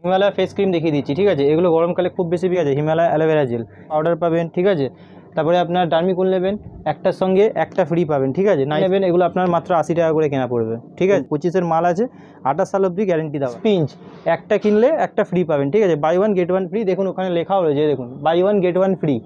Himalaya face cream দেখিয়ে দিচ্ছি, ঠিক আছে। এগুলো গরমকালে খুব বেশি বিক্রি আছে। হিমালয় অ্যালোভেরা জেল পাউডার পাবেন, ঠিক আছে। তারপরে আপনার ডার্মিকুল নেবেন, একটার সঙ্গে একটা ফ্রি পাবেন, ঠিক আছে। নেবেন এগুলো আপনার মাত্র 80 টাকা করে কেনা পড়বে, ঠিক আছে। 25-এর মাল আছে, 28 সাল অবধি গ্যারেন্টি দেওয়া। স্পিঞ্জ একটা কিনলে একটা ফ্রি পাবেন, ঠিক আছে। Buy one get one free, দেখুন ওখানে লেখাও রয়েছে, দেখুন buy one get one free.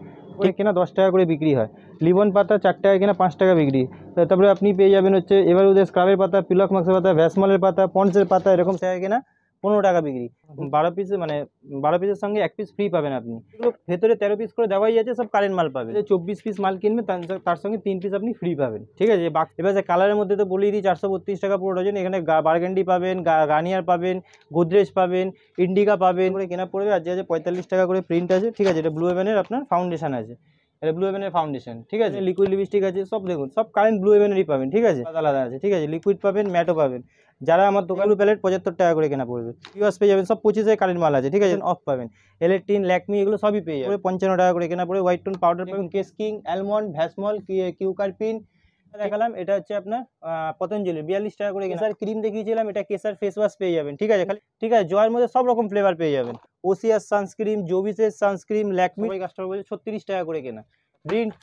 কেনা 10 টাকা করে বিক্রি হয়। লিবন পাতা 4 টাকা কেনা 5 টাকা বিক্রি। তারপরে আপনি পেয়ে যাবেন হচ্ছে এবার ওদের স্ক্রাবের পাতা, পিলক মাক্সের পাতা, ভ্যাসমলের পাতা, পন্ডসের পাতা, এরকম টাকা কেনা 15 টাকা বিক্রি। 12 পিসে মানে 12 পিসের সঙ্গে 1 পিস ফ্রি পাবেন আপনি। এগুলো ভেতরে 13 পিস করে দেওয়াই আছে, সব কারেন্ট মাল পাবেন। 24 পিস মাল কিনবেন তার সঙ্গে 3 পিস আপনি ফ্রি পাবেন, ঠিক আছে। এবার যে কালারের মধ্যে তো বলেই দিই 432 টাকা পুরো ডজন। এখানে বার্গেন্ডি পাবেন, গার্নিয়ার পাবেন, গোদরেজ পাবেন, ইন্ডিকা পাবেন করে কেনা পড়বে। আর যে 45 টাকা করে প্রিন্ট আছে, ঠিক আছে। এটা ব্লু হেভেনের আপনার ফাউন্ডেশন আছে, এটা ব্লু হেভেনের ফাউন্ডেশন, ঠিক আছে। লিকুইড লিপস্টিক আছে, সব দেখুন সব কারেন্ট ব্লু হেভেনেরই পাবেন, ঠিক আছে। আলাদা আলাদা আছে, ঠিক আছে। লিকুইড পাবেন, ম্যাটও পাবেন। যারা আমার দোকানু প্যালেট 75 টাকা করে কেনা পড়বে। ইউএস পেয়ে যাবেন, সব 25-এর কারেন্ট মাল আছে, ঠিক আছে। অফ পাবেন, এলেকট্রিন, ল্যাকমি, এগুলো সবই পেয়ে যাবে 55 টাকা করে কেনা পড়বে। হোয়াইট টোন পাউডার পাবেন, কেসকিং, অ্যালমন্ড, ভ্যাসমল, কিউকারপিন দেখালাম। এটা হচ্ছে আপনার পতঞ্জলি 42 টাকা করে। কেসার ক্রিম দেখিয়েছিলাম, এটা কেসার ফেস ওয়াশ পেয়ে যাবেন, ঠিক আছে। খালি ঠিক আছে, জয়ের মধ্যে সব রকম ফ্লেভার পেয়ে যাবেন। ওসিয়াস সানস্ক্রিন, জোভিসের সানস্ক্রিন, ল্যাকমি কাস্টমার বলছে 36 টাকা করে কেনা। প্রিন্ট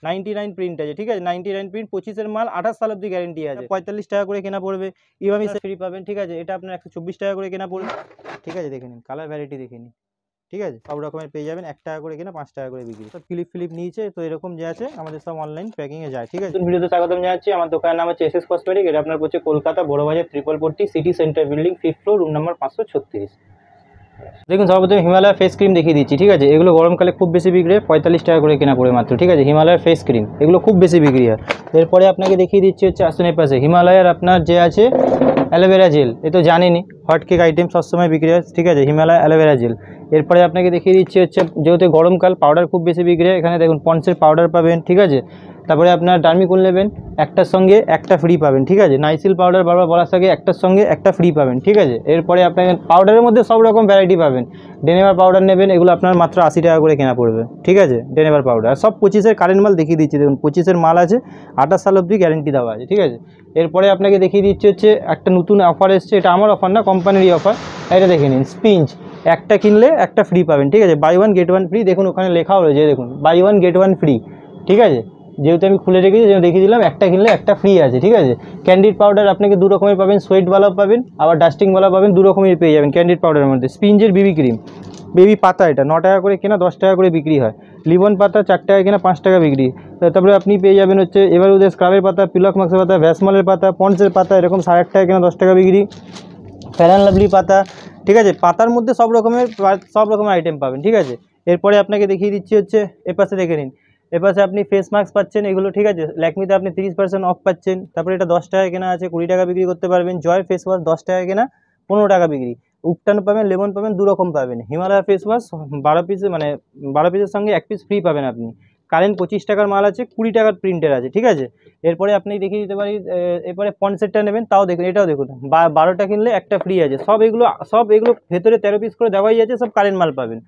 99 প্রিন্ট আছে, ঠিক আছে। 99 প্রিন্ট, 25-এর মাল, 28 সাল অবধি গ্যারেন্টি আছে। 45 টাকা করে কেনা পড়বে। ইমামি ফ্রি পাবেন, ঠিক আছে। এটা আপনার 124 টাকা করে কেনা পড়বে, ঠিক আছে। দেখে নিন, কালার ভ্যারাইটি দেখে নিন, ঠিক আছে। সব রকমের পেয়ে যাবেন। 1 টাকা করে কেনা, 5 টাকা করে বিক্রি। সব ফিলিপ নিয়েছে তো, এরকম যে আছে আমাদের সব অনলাইন প্যাকিংয়ে যায়, ঠিক আছে। ভিডিওতে স্বাগতম জানাচ্ছি। আমার দোকানের নাম হচ্ছে এসএস কসমেটিক। এটা আপনার পড়ছে Kolkata Burrabazar 344 city centre building, 5th floor, room number 536। দেখুন সর্বপ্রথম হিমালয় ফেস ক্রিম দেখিয়ে দিচ্ছি, ঠিক আছে। এগুলো গরমকালে খুব বেশি বিক্রি হয়, 45 টাকা করে কেনা পড়ে মাত্র, ঠিক আছে। হিমালয়ের ফেস ক্রিম এগুলো খুব বেশি বিক্রি হয়। এরপরে আপনাকে দেখিয়ে দিচ্ছি হচ্ছে আসনের পাশে হিমালয়ের আপনার যে আছে অ্যালোভেরা জেল। এ তো জানেনই, হট কেক আইটেম সবসময় বিক্রি হয়, ঠিক আছে। Himalaya aloe vera gel. এরপরে আপনাকে দেখিয়ে দিচ্ছি হচ্ছে যেহেতু গরমকাল পাউডার খুব বেশি বিক্রি হয়, এখানে দেখুন পন্ডসের পাউডার পাবেন, ঠিক আছে। তারপরে আপনার ডার্মিকুল নেবেন, একটার সঙ্গে একটা ফ্রি পাবেন, ঠিক আছে। নাইসিল পাউডার বারবার বলার থাকে, একটার সঙ্গে একটা ফ্রি পাবেন, ঠিক আছে। এরপরে আপনাকে পাউডারের মধ্যে সব রকম ভ্যারাইটি পাবেন। ডেনেভার পাউডার নেবেন, এগুলো আপনার মাত্র 80 টাকা করে কেনা পড়বে, ঠিক আছে। ডেনেভার পাউডার সব 25-এর কারেন্ট মাল দেখিয়ে দিচ্ছি, দেখুন 25-এর মাল আছে, 28 সাল অবধি গ্যারেন্টি দেওয়া আছে, ঠিক আছে। এরপরে আপনাকে দেখিয়ে দিচ্ছি হচ্ছে একটা নতুন অফার এসছে, এটা আমার অফার না, কোম্পানিরই অফার। এটা দেখে নিন, স্পিঞ্জ একটা কিনলে একটা ফ্রি পাবেন, ঠিক আছে। Buy one get one free, দেখুন ওখানে লেখাও রয়েছে, দেখুন buy one get one free, ঠিক আছে। যেহেতু আমি খুলে রেখেছি, যেহেতু দেখিয়ে দিলাম, একটা কিনলে একটা ফ্রি আছে, ঠিক আছে। ক্যান্ডিড পাউডার আপনাকে 2 রকমের পাবেন, সোয়েটওয়ালাও পাবেন, আবার ডাস্টিংওয়ালা পাবেন, 2 রকমের পেয়ে যাবেন ক্যান্ডিড পাউডারের মধ্যে। স্পিঞ্জের বেবি ক্রিম, বেবি পাতা, এটা 9 টাকা করে কেনা, 10 টাকা করে বিক্রি হয়। লিবন পাতা 4 টাকা কেনা, 5 টাকা বিক্রি। তারপরে আপনি পেয়ে যাবেন হচ্ছে এবার ওদের স্ক্রাবের পাতা, পিলক মাক্সের পাতা, ভ্যাসমলের পাতা, পন্ডসের পাতা, এরকম 8.5 টাকা কেনা, 10 টাকা বিক্রি। ফেয়ার অ্যান্ড লাভলি পাতা, ঠিক আছে। পাতার মধ্যে সব রকমের আইটেম পাবেন, ঠিক আছে। এরপরে আপনাকে দেখিয়ে দিচ্ছি হচ্ছে এপাশে দেখে নিন, এপাশে আপনি ফেস মাস্ক পাচ্ছেন এগুলো, ঠিক আছে। ল্যাকমিতে আপনি 30% অফ পাচ্ছেন। তারপরে এটা 10 টাকা কেনা আছে, 20 টাকা বিক্রি করতে পারবেন। জয়ের ফেস ওয়াশ 10 টাকা কেনা, 15 টাকা বিক্রি। উপটান পাবেন, লেমন পাবেন, 2 রকম পাবেন। হিমালয় ফেস ওয়াশ 12 পিসে মানে 12 পিসের সঙ্গে 1 পিস ফ্রি পাবেন আপনি। কারেন্ট 25 টাকার মাল আছে, 20 টাকার প্রিন্টের আছে, ঠিক আছে। এরপরে আপনি দেখিয়ে দিতে পারি, এরপরে পন্ডসেটটা নেবেন, তাও দেখুন, এটাও দেখুন 12টা কিনলে একটা ফ্রি আছে। সব এগুলো ভেতরে 13 পিস করে দেওয়াই আছে, সব কারেন্ট মাল পাবেন।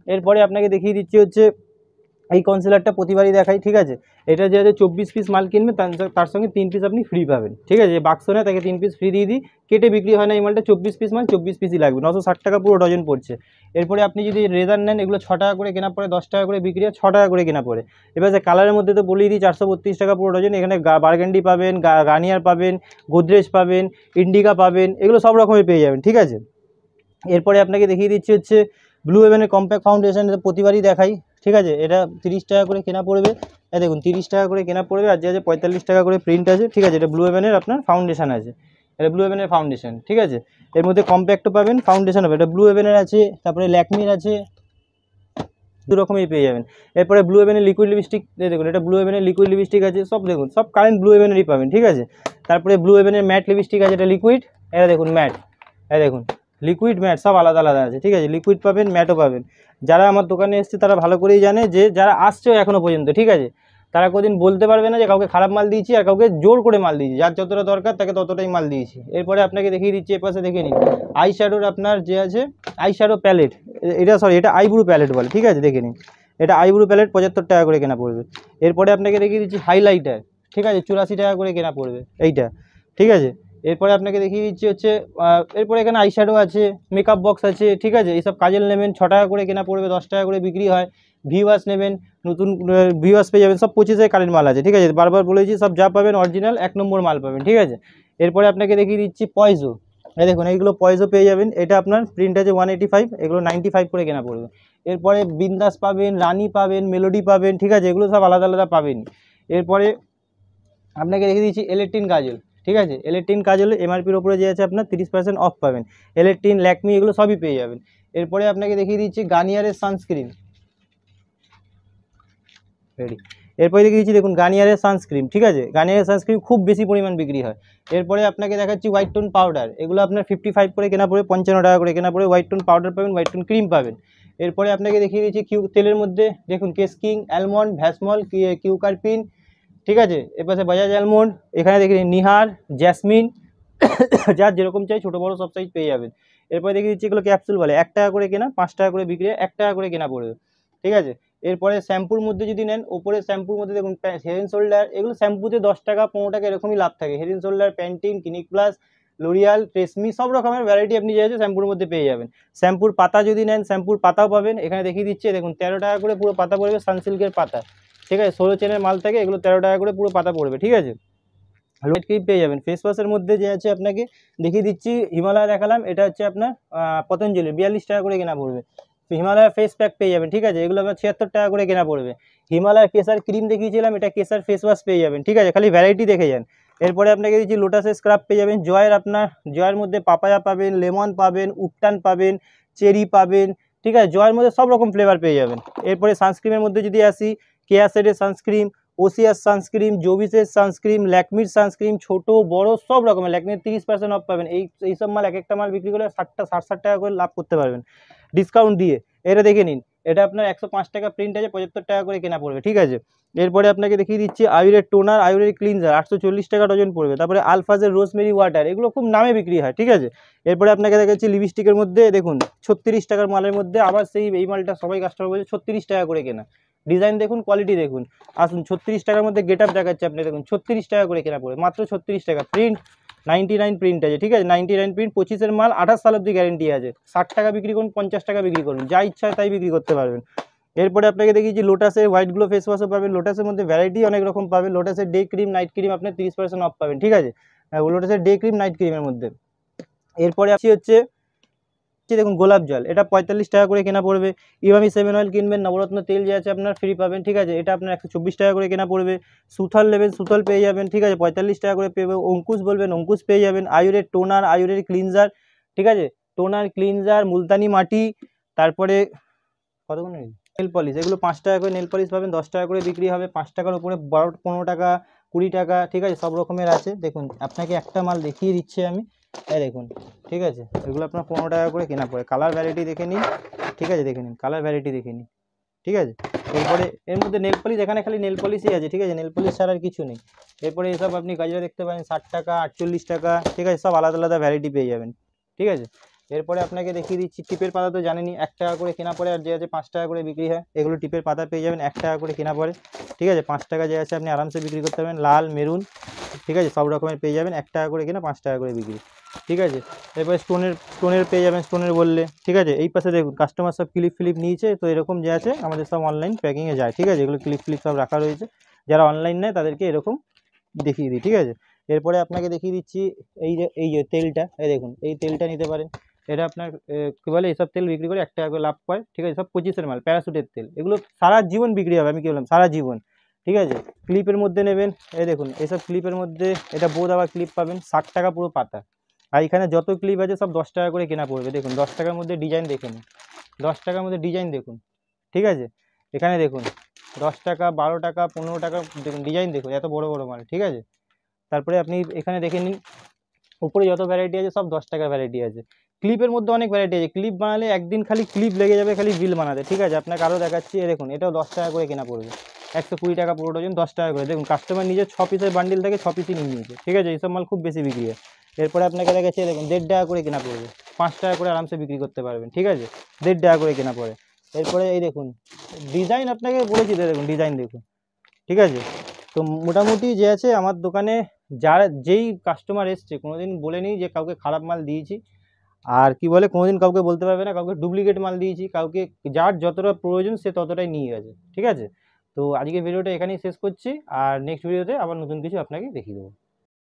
এরপরে আপনাকে দেখিয়ে দিচ্ছি হচ্ছে এই কনসিলারটা প্রতিবারই দেখাই, ঠিক আছে। এটা যে 24 পিস মাল কিনবে তার সঙ্গে 3 পিস আপনি ফ্রি পাবেন, ঠিক আছে। বাক্স নেয় তাকে 3 পিস ফ্রি দিয়ে দিই, কেটে বিক্রি হয় না এই মালটা। 24 পিস মাল 24 পিসই লাগবে, 960 টাকা পুরো ডজন পড়ছে। এরপরে আপনি যদি রেজার নেন, এগুলো 6 টাকা করে কেনা পড়ে, 10 টাকা করে বিক্রি হয়, 6 টাকা করে কেনা পড়ে। এবার যে কালারের মধ্যে তো বলেই দিই 432 টাকা পুরো ডজন। এখানে বার্গেন্ডি পাবেন, গার্নিয়ার পাবেন, গোদরেজ পাবেন, ইন্ডিকা পাবেন, এগুলো সব রকমের পেয়ে যাবেন, ঠিক আছে। এরপরে আপনাকে দেখিয়ে দিচ্ছি হচ্ছে ব্লু হেভেনের কম্প্যাক্ট ফাউন্ডেশন, এটা প্রতিবারই দেখাই, ঠিক আছে। এটা 30 টাকা করে কেনা পড়বে, এই দেখুন 30 টাকা করে কেনা পড়বে। আর যে 45 টাকা করে প্রিন্ট আছে, ঠিক আছে। এটা ব্লু হেভেনের আপনার ফাউন্ডেশন আছে, এটা ব্লু হেভেনের ফাউন্ডেশন, ঠিক আছে। এর মধ্যে কম্প্যাক্টও পাবেন, ফাউন্ডেশন হবে। এটা ব্লু হেভেনের আছে, তারপরে ল্যাকমির আছে, 2 রকমই পেয়ে যাবেন। এরপরে ব্লু হেভেনের লিকুইড লিপস্টিক, দেখুন এটা ব্লু হেভেনের লিকুইড লিপস্টিক আছে, সব দেখুন সব কারেন্ট ব্লু হেভেনেরই পাবেন, ঠিক আছে। তারপরে ব্লু হেভেনের ম্যাট লিপস্টিক আছে, এটা লিকুইড, এটা দেখুন ম্যাট, এই দেখুন লিকুইড ম্যাট, সব আলাদা আলাদা আছে, ঠিক আছে। লিকুইড পাবেন, ম্যাটও পাবেন। যারা আমার দোকানে এসছে তারা ভালো করেই জানে, যে যারা আসছেও এখনও পর্যন্ত, ঠিক আছে, তারা কোনোদিন বলতে পারবে না যে কাউকে খারাপ মাল দিয়েছি আর কাউকে জোর করে মাল দিয়েছি। যার যতটা দরকার তাকে ততটাই মাল দিয়েছি। এরপরে আপনাকে দেখিয়ে দিচ্ছি, এপাশে দেখে নিন আই শ্যাডোর আপনার যে আছে আই শ্যাডো প্যালেট, এটা আইব্রু প্যালেট বলে, ঠিক আছে। দেখে নিন, এটা আইব্রু প্যালেট 75 টাকা করে কেনা পড়বে। এরপরে আপনাকে দেখিয়ে দিচ্ছি হাইলাইটার, ঠিক আছে, 84 টাকা করে কেনা পড়বে এইটা, ঠিক আছে। এরপরে আপনাকে দেখিয়ে দিচ্ছি হচ্ছে এরপরে এখানে আইশ্যাডো আছে, মেকআপ বক্স আছে, ঠিক আছে। এইসব কাজল নেবেন 6 টাকা করে কেনা পড়বে, 10 টাকা করে বিক্রি হয়। ভিওয়াস নেবেন, নতুন ভিওয়াস পেয়ে যাবেন, সব 25 কারেন্ট মাল আছে, ঠিক আছে। বারবার বলেছি সব যা পাবেন অরিজিনাল 1 নম্বর মাল পাবেন, ঠিক আছে। এরপরে আপনাকে দেখিয়ে দিচ্ছি পয়জো। এই দেখুন এইগুলো পয়জো পেয়ে যাবেন, এটা আপনার প্রিন্ট আছে 185, এগুলো 95 করে কেনা পড়বে। এরপরে বিন্দাস পাবেন, রানি পাবেন, মেলোডি পাবেন, ঠিক আছে, এগুলো সব আলাদা আলাদা পাবেন। এরপরে আপনাকে দেখিয়ে দিচ্ছি এলেট্রিন কাজল, ঠিক আছে। এলেট্রিন কাজল এমআরপির ওপরে যে আছে আপনার 30% অফ পাবেন। এলেট্রিন, ল্যাকমি এগুলো সবই পেয়ে যাবেন। এরপরে আপনাকে দেখিয়ে দিচ্ছি গার্নিয়ারের সানস্ক্রিন, রেডি। এরপরে দেখিয়ে দিচ্ছি দেখুন গার্নিয়ারের সানস্ক্রিন, ঠিক আছে। গার্নিয়ারের সানস্ক্রিন খুব বেশি পরিমাণ বিক্রি হয়। এরপরে আপনাকে দেখাচ্ছি হোয়াইট টোন পাউডার, এগুলো আপনার 55 করে কেনা পড়বে, 55 টাকা করে কেনা পড়বে। হোয়াইট টোন পাউডার পাবেন, হোয়াইট টোন ক্রিম পাবেন। এরপরে আপনাকে দেখিয়ে দিচ্ছি তেলের মধ্যে দেখুন কেসকিং, অ্যালমন্ড, ভ্যাসমল, কিউকারপিন, ঠিক আছে। এপাশে বাজাজ অ্যালমন্ড, এখানে দেখি নিহার, জ্যাসমিন, যার যেরকম চাই ছোটো বড়ো সব সাইজ পেয়ে যাবেন। এরপরে দেখে দিচ্ছি এগুলো ক্যাপসুল বলে, 1 টাকা করে কেনা, 5 টাকা করে বিক্রি, 1 টাকা করে কেনা পড়বে, ঠিক আছে। এরপরে শ্যাম্পুর মধ্যে যদি নেন, ওপরে শ্যাম্পুর মধ্যে দেখুন হেড এন্ড শোল্ডার, এগুলো শ্যাম্পুতে 10 টাকা 15 টাকা এরকমই লাভ থাকে। Head and Shoulders, Pantene, Clinic Plus, L'Oreal, Tresemme, সব রকমের ভ্যারাইটি আপনি চাইছে শ্যাম্পুর মধ্যে পেয়ে যাবেন। শ্যাম্পুর পাতা যদি নেন, শ্যাম্পুর পাতাও পাবেন, এখানে দেখিয়ে দিচ্ছে দেখুন 13 টাকা করে পুরো পাতা পড়বে, সানসিল্কের পাতা, ঠিক আছে। 16 চেনের মাল থাকে, এগুলো 13 টাকা করে পুরো পাতা পড়বে, ঠিক আছে। হোয়াইট ক্রিম পেয়ে যাবেন। ফেস ওয়াশের মধ্যে যে আছে আপনাকে দেখিয়ে দিচ্ছি, হিমালয় দেখালাম, এটা হচ্ছে আপনার পতঞ্জলি 42 টাকা করে কেনা পড়বে। হিমালয় ফেস প্যাক পেয়ে যাবেন, ঠিক আছে, এগুলো আবার 76 টাকা করে কেনা পড়বে। হিমালয় কেসার ক্রিম দেখিয়েছিলাম, এটা কেসার ফেস ওয়াশ পেয়ে যাবেন, ঠিক আছে, খালি ভ্যারাইটি দেখে যান। এরপরে আপনাকে দিচ্ছি লোটাসের স্ক্রাব পেয়ে যাবেন। জয়ের আপনার জয়ের মধ্যে পাপায়া পাবেন, লেমন পাবেন, উপটান পাবেন, চেরি পাবেন, ঠিক আছে। জয়ের মধ্যে সব রকম ফ্লেভার পেয়ে যাবেন। এরপরে সানস্ক্রিমের মধ্যে যদি আসি, কেয়াসেডের সানস্ক্রিম, ওসিয়াস সানস্ক্রিম, জোভিসের সানস্ক্রিম, ল্যাকমির সানস্ক্রিম, ছোট বড় সব রকমের, ল্যাকমির 30% অফ পাবেন। এইসব মাল এক একটা মাল বিক্রি করে 60 টাকা করে লাভ করতে পারবেন ডিসকাউন্ট দিয়ে। এটা দেখে নিন, এটা আপনার 105 টাকা প্রিন্ট আছে, 75 টাকা করে কেনা পড়বে, ঠিক আছে। এরপরে আপনাকে দেখিয়ে দিচ্ছি আয়ুরের টোনার, আয়ুরের ক্লিনজার 840 টাকা ডজন পড়বে। তারপরে আলফাজের রোজমেরি ওয়াটার, এগুলো খুব নামে বিক্রি হয়, ঠিক আছে। এরপরে আপনাকে দেখাচ্ছি লিপস্টিকের মধ্যে দেখুন 36 টাকার মালের মধ্যে আবার সেই এই মালটা সবাই কাস্টমার বলছে 36 টাকা করে কেনা। ডিজাইন দেখুন, কোয়ালিটি দেখুন, আসুন 36 টাকার মধ্যে গেট আপ দেখাচ্ছে আপনি দেখুন, 36 টাকা করে কেনা পড়বে, মাত্র 36 টাকা। প্রিন্ট 99 প্রিন্ট আছে, ঠিক আছে, 99 প্রিন্ট, 25-এর মাল, 28 সাল অব্দি গ্যারেন্টি আছে। 60 টাকা বিক্রি করুন, 50 টাকা বিক্রি করুন, যা ইচ্ছা হয় তাই বিক্রি করতে পারবেন। এরপরে আপনাকে দেখিয়েছি লোটাসের হোয়াইট গ্লো ফেস ওয়াশও পাবেন। লোটাসের মধ্যে ভ্যারাইটি অনেক রকম পাবেন। লোটাসের ডে ক্রিম, নাইট ক্রিম আপনার 30% অফ পাবেন, ঠিক আছে, লোটাসের ডে ক্রিম, নাইট ক্রিমের মধ্যে। এরপরে আসি হচ্ছে দেখুন গোলাপ জল, এটা 45 টাকা করে কেনা পড়বে। ইমামি 7 অয়েল কিনবেন, নবরত্ন তেল যে আছে আপনার ফ্রি পাবেন, ঠিক আছে, এটা আপনার 124 টাকা করে কেনা পড়বে। সুথল নেবেন, সুথল পেয়ে যাবেন, ঠিক আছে, 45 টাকা করে পেয়ে যাবেন। অঙ্কুশ বলবেন, অঙ্কুশ পেয়ে যাবেন। আয়ুরের টোনার, আয়ুরের ক্লিনজার, ঠিক আছে, টোনার, ক্লিনজার, মুলতানি মাটি, তারপরে কতগুলো নেল পলিশ, এগুলো 5 টাকা করে নেল পলিশ পাবেন, 10 টাকা করে বিক্রি হবে। 5 টাকার উপরে 15 টাকা, 20 টাকা, ঠিক আছে, সব রকমের আছে। দেখুন আপনাকে একটা মাল দেখিয়ে দিচ্ছি আমি, এই দেখুন, ঠিক আছে, এগুলো আপনার 15 টাকা করে কেনা পড়ে। কালার ভ্যারাইটি দেখে নিন, ঠিক আছে, দেখে নিন, কালার ভ্যারাইটি দেখে নিন, ঠিক আছে। এরপরে এর মধ্যে নেল পলিশ, এখানে খালি নেল পলিশই আছে, ঠিক আছে, নেল পলিশ ছাড়া আর কিছু নেই। এরপরে এসব আপনি গাজরা দেখতে পারেন 60 টাকা, 48 টাকা, ঠিক আছে, সব আলাদা আলাদা ভ্যারাইটি পেয়ে যাবেন, ঠিক আছে। এরপরে আপনাকে দেখিয়ে দিচ্ছি টিপের পাতা, তো জানেনই 1 টাকা করে কেনা পড়ে, আর যে আছে 5 টাকা করে বিক্রি হয়। এগুলো টিপের পাতা পেয়ে যাবেন 1 টাকা করে কেনা পড়ে, ঠিক আছে। 5 টাকা যে আছে আপনি আরামসে বিক্রি করতে পারবেন, লাল, মেরুন, ঠিক আছে, সব রকমের পেয়ে যাবেন। 1 টাকা করে কেনা, 5 টাকা করে বিক্রি, ঠিক আছে। এরপরে স্টোনের পেয়ে যাবেন, স্টোনের বললে, ঠিক আছে। এই পাশে দেখুন কাস্টমার সব ক্লিপ নিয়েছে, তো এরকম যে আছে আমাদের সব অনলাইন প্যাকিংয়ে যায়, ঠিক আছে, এগুলো ক্লিপ সব রাখা রয়েছে। যারা অনলাইন নেয় তাদেরকে এরকম দেখিয়ে দিই, ঠিক আছে। এরপরে আপনাকে দেখিয়ে দিচ্ছি এই যে তেলটা, এই দেখুন, এই তেলটা নিতে পারেন। এটা আপনার কী বলে, এইসব তেল বিক্রি করে 1 টাকা করে লাভ পায়, ঠিক আছে, সব 25-এর মাল, প্যারাশুটের তেল, এগুলো সারা জীবন বিক্রি হবে, আমি কি বললাম, সারা জীবন, ঠিক আছে। ক্লিপের মধ্যে নেবেন, এই দেখুন, এইসব ক্লিপের মধ্যে এটা বোধ আবার ক্লিপ পাবেন 60 টাকা পুরো পাতা। আর এখানে যত ক্লিপ আছে সব 10 টাকা করে কেনা পড়বে। দেখুন 10 টাকার মধ্যে ডিজাইন দেখে নিন, 10 টাকার মধ্যে ডিজাইন দেখুন, ঠিক আছে। এখানে দেখুন 10 টাকা, 12 টাকা, 15 টাকা, দেখুন ডিজাইন দেখুন, এত বড় বড় মাল, ঠিক আছে। তারপরে আপনি এখানে দেখে নিন, উপরে যত ভ্যারাইটি আছে সব 10 টাকার ভ্যারাইটি আছে। ক্লিপের মধ্যে অনেক ভ্যারাইটি আছে, ক্লিপ বানালে একদিন খালি ক্লিপ লেগে যাবে খালি বিল বানাতে, ঠিক আছে। আপনাকে আরও দেখাচ্ছি, দেখুন এটাও 10 টাকা করে কেনা পড়বে, 120 টাকা পুরো ডজন, 10 টাকা করে। দেখুন কাস্টমার নিজে 6 পিসের বান্ডিল থাকে, 6 পিসই নিয়ে নিয়েছে, ঠিক আছে, এইসব মাল খুব বেশি বিক্রি হয়। এরপরে আপনাকে দেখাচ্ছি, দেখুন 1.5 টাকা করে কেনা পড়বে, 5 টাকা করে আরামসে বিক্রি করতে পারবেন, ঠিক আছে, 1.5 টাকা করে কেনা পড়ে। এরপরে এই দেখুন ডিজাইন, আপনাকে বলেছি দেখুন ডিজাইন দেখুন, ঠিক আছে। তো মোটামুটি যে আছে আমার দোকানে যেই কাস্টমার এসছে কোনোদিন বলেনি যে কাউকে খারাপ মাল দিয়েছি, আর কি বলে কোনোদিন কাউকে বলতে পারবে না কাউকে ডুপ্লিকেট মাল দিয়েছি, কাউকে যার যতটা প্রয়োজন সে ততটাই নিয়ে গেছে। ঠিক আছে, তো আজকে ভিডিওটা এখানেই শেষ করছি, আর নেক্সট ভিডিওতে আবার নতুন কিছু আপনাকে দেখিয়ে দেবো।